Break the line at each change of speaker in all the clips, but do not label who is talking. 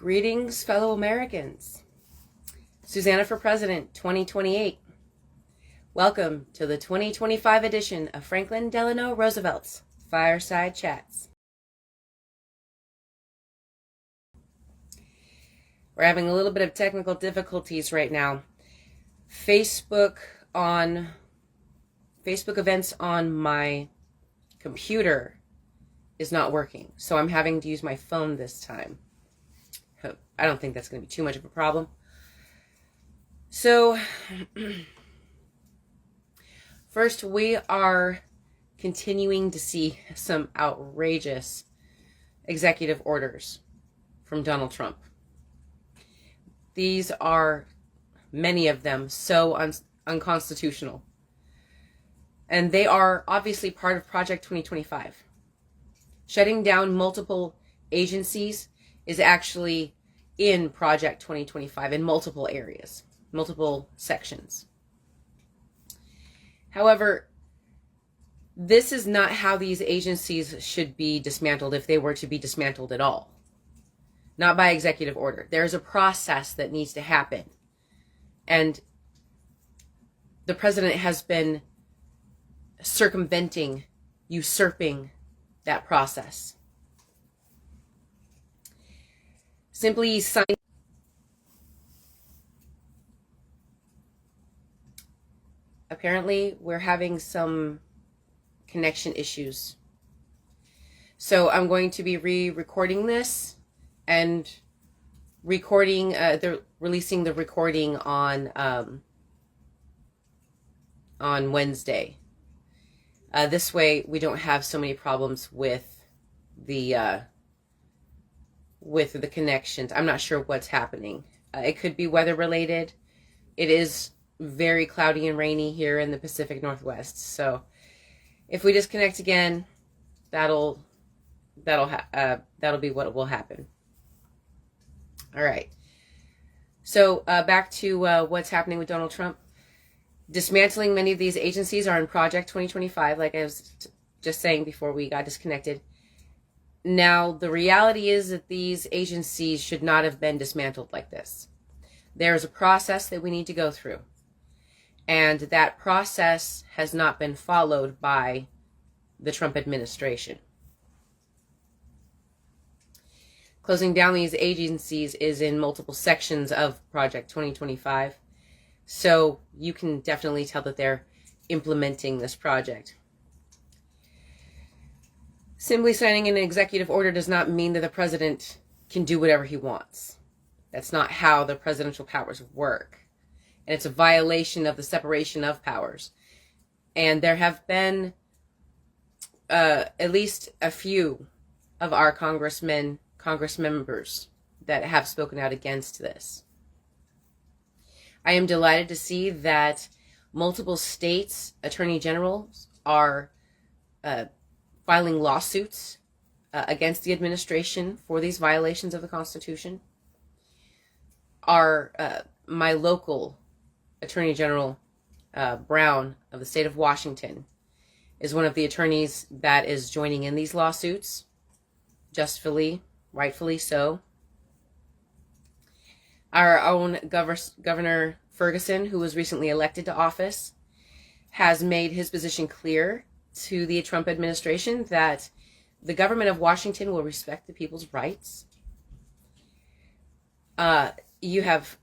Greetings, fellow Americans. Susanna for President 2028. Welcome to the 2025 edition of Franklin Delano Roosevelt's Fireside Chats. We're having a little bit of technical difficulties right now. Facebook events on my computer is not working, so I'm having to use my phone this time. I don't think that's going to be too much of a problem. So, first, we are continuing to see some outrageous executive orders from Donald Trump. These are, many of them, so unconstitutional. And they are obviously part of Project 2025. Shutting down multiple agencies is actually in Project 2025 in multiple areas, multiple sections. However, this is not how these agencies should be dismantled if they were to be dismantled at all. Not by executive order. There's a process that needs to happen. And the president has been circumventing, usurping that process. Simply signing. Apparently, we're having some connection issues. So I'm going to be re-recording this and releasing the recording on Wednesday. This way, we don't have so many problems with the connections. I'm not sure what's happening. It could be weather related. It is very cloudy and rainy here in the Pacific Northwest. So if we disconnect again, that'll be what will happen. All right. So back to what's happening with Donald Trump. Dismantling many of these agencies are in Project 2025, like I was just saying before we got disconnected. Now, the reality is that these agencies should not have been dismantled like this. There's a process that we need to go through. And that process has not been followed by the Trump administration. Closing down these agencies is in multiple sections of Project 2025. So you can definitely tell that they're implementing this project. Simply signing an executive order does not mean that the president can do whatever he wants. That's not how the presidential powers work. And it's a violation of the separation of powers. And there have been at least a few of our Congress members that have spoken out against this. I am delighted to see that multiple states' attorney generals are filing lawsuits against the administration for these violations of the Constitution. My local Attorney General Brown of the state of Washington is one of the attorneys that is joining in these lawsuits, justly, rightfully so. Our own Governor Ferguson, who was recently elected to office, has made his position clear to the Trump administration that the government of Washington will respect the people's rights. You have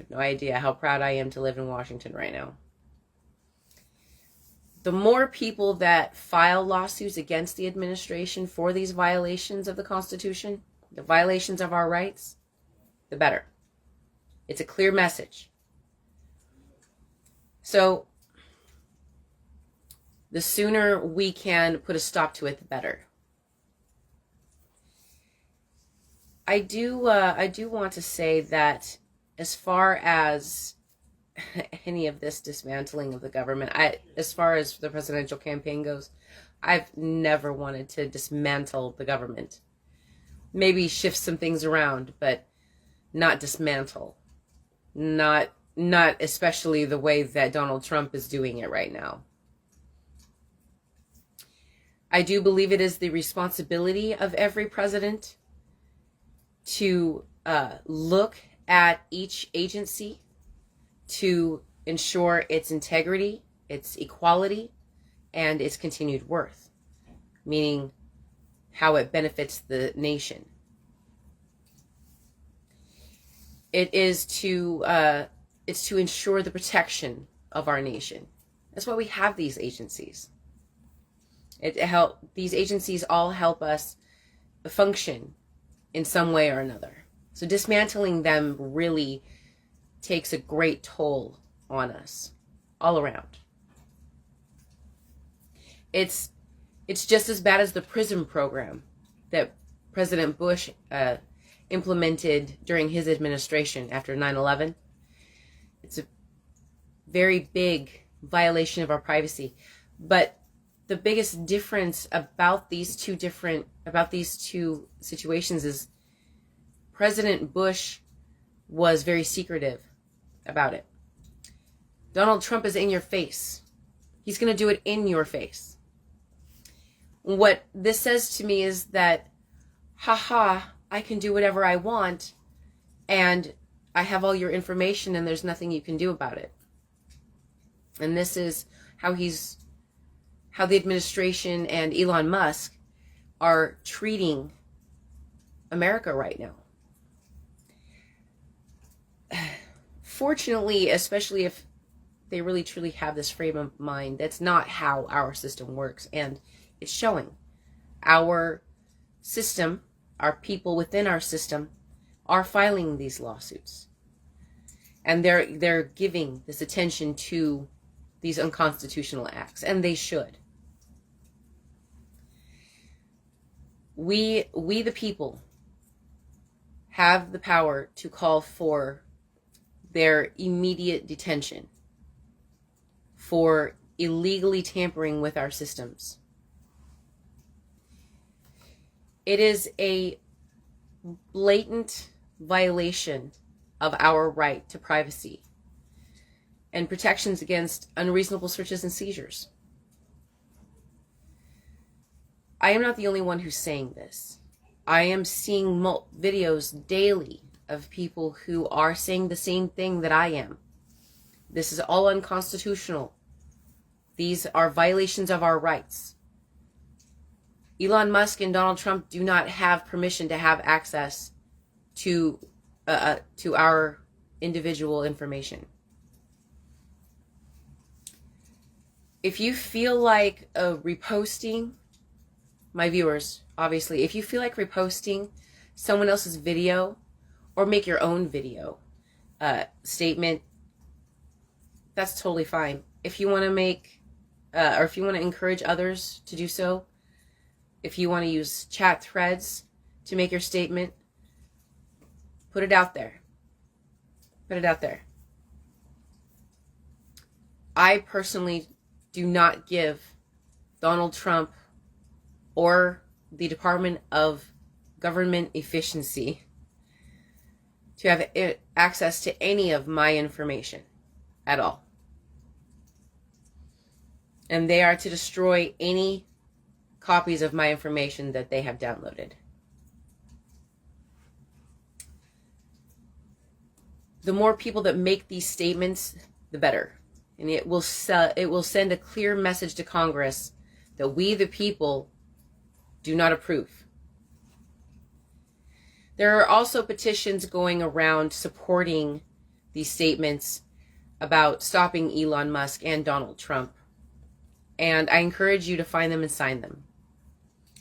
no idea how proud I am to live in Washington right now. The more people that file lawsuits against the administration for these violations of the Constitution, the violations of our rights, the better. It's a clear message. So, the sooner we can put a stop to it, the better. I do want to say that as far as any of this dismantling of the government, as far as the presidential campaign goes, I've never wanted to dismantle the government. Maybe shift some things around, but not dismantle. Not especially the way that Donald Trump is doing it right now. I do believe it is the responsibility of every president to look at each agency to ensure its integrity, its equality, and its continued worth, meaning how it benefits the nation. It's to ensure the protection of our nation. That's why we have these agencies. These agencies all help us function in some way or another. So dismantling them really takes a great toll on us all around. It's just as bad as the prison program that President Bush implemented during his administration after 9/11. It's a very big violation of our privacy. But the biggest difference about these two situations is President Bush was very secretive about it. Donald Trump is in your face. He's going to do it in your face. What this says to me is that, I can do whatever I want, and I have all your information, and there's nothing you can do about it. And this is how the administration and Elon Musk are treating America right now. Fortunately, especially if they really truly have this frame of mind, that's not how our system works, and it's showing. Our system, our people within our system, are filing these lawsuits, and they're giving this attention to these unconstitutional acts, and they should. We the people have the power to call for their immediate detention for illegally tampering with our systems. It is a blatant violation of our right to privacy and protections against unreasonable searches and seizures. I am not the only one who's saying this. I am seeing videos daily of people who are saying the same thing that I am. This is all unconstitutional. These are violations of our rights. Elon Musk and Donald Trump do not have permission to have access to our individual information. If you feel like reposting, my viewers, obviously, if you feel like reposting someone else's video or make your own video statement, that's totally fine. If you want to make, or if you want to encourage others to do so, if you want to use chat threads to make your statement, put it out there. Put it out there. I personally do not give Donald Trump or the Department of Government Efficiency to have access to any of my information at all. And they are to destroy any copies of my information that they have downloaded. The more people that make these statements, the better. And it will send a clear message to Congress that we, the people, do not approve. There are also petitions going around supporting these statements about stopping Elon Musk and Donald Trump. And I encourage you to find them and sign them.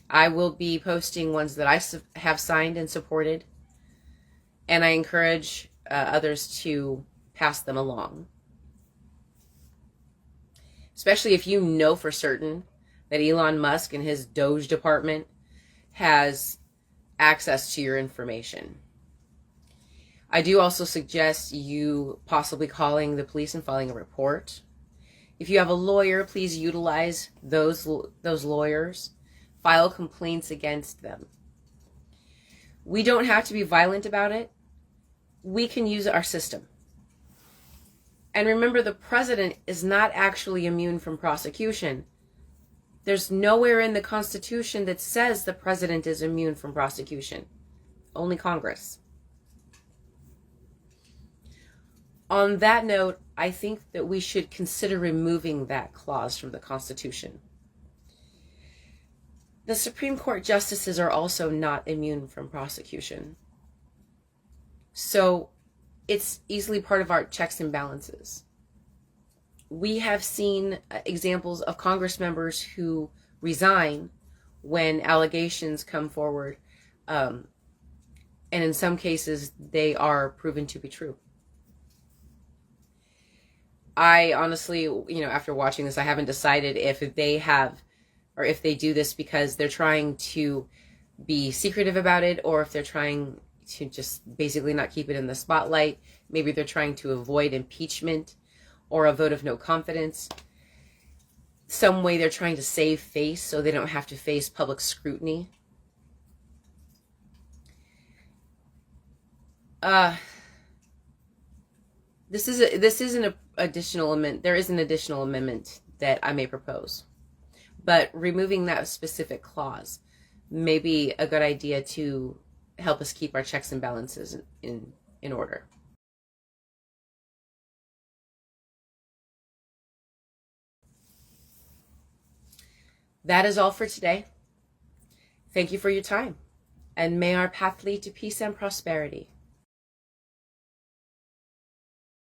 I will be posting ones that I have signed and supported. And I encourage others to pass them along. Especially if you know for certain that Elon Musk and his Doge department has access to your information. I do also suggest you possibly calling the police and filing a report. If you have a lawyer, please utilize those lawyers. File complaints against them. We don't have to be violent about it. We can use our system. And remember, the president is not actually immune from prosecution. There's nowhere in the Constitution that says the president is immune from prosecution. Only Congress. On that note, I think that we should consider removing that clause from the Constitution. The Supreme Court justices are also not immune from prosecution. So it's easily part of our checks and balances. We have seen examples of Congress members who resign when allegations come forward, and in some cases they are proven to be true. I honestly, after watching this, I haven't decided if they have, or if they do this because they're trying to be secretive about it, or if they're trying to just basically not keep it in the spotlight. Maybe they're trying to avoid impeachment or a vote of no confidence. Some way they're trying to save face so they don't have to face public scrutiny. This is an additional amendment. There is an additional amendment that I may propose, but removing that specific clause may be a good idea to help us keep our checks and balances in order. That is all for today. Thank you for your time, and may our path lead to peace and prosperity.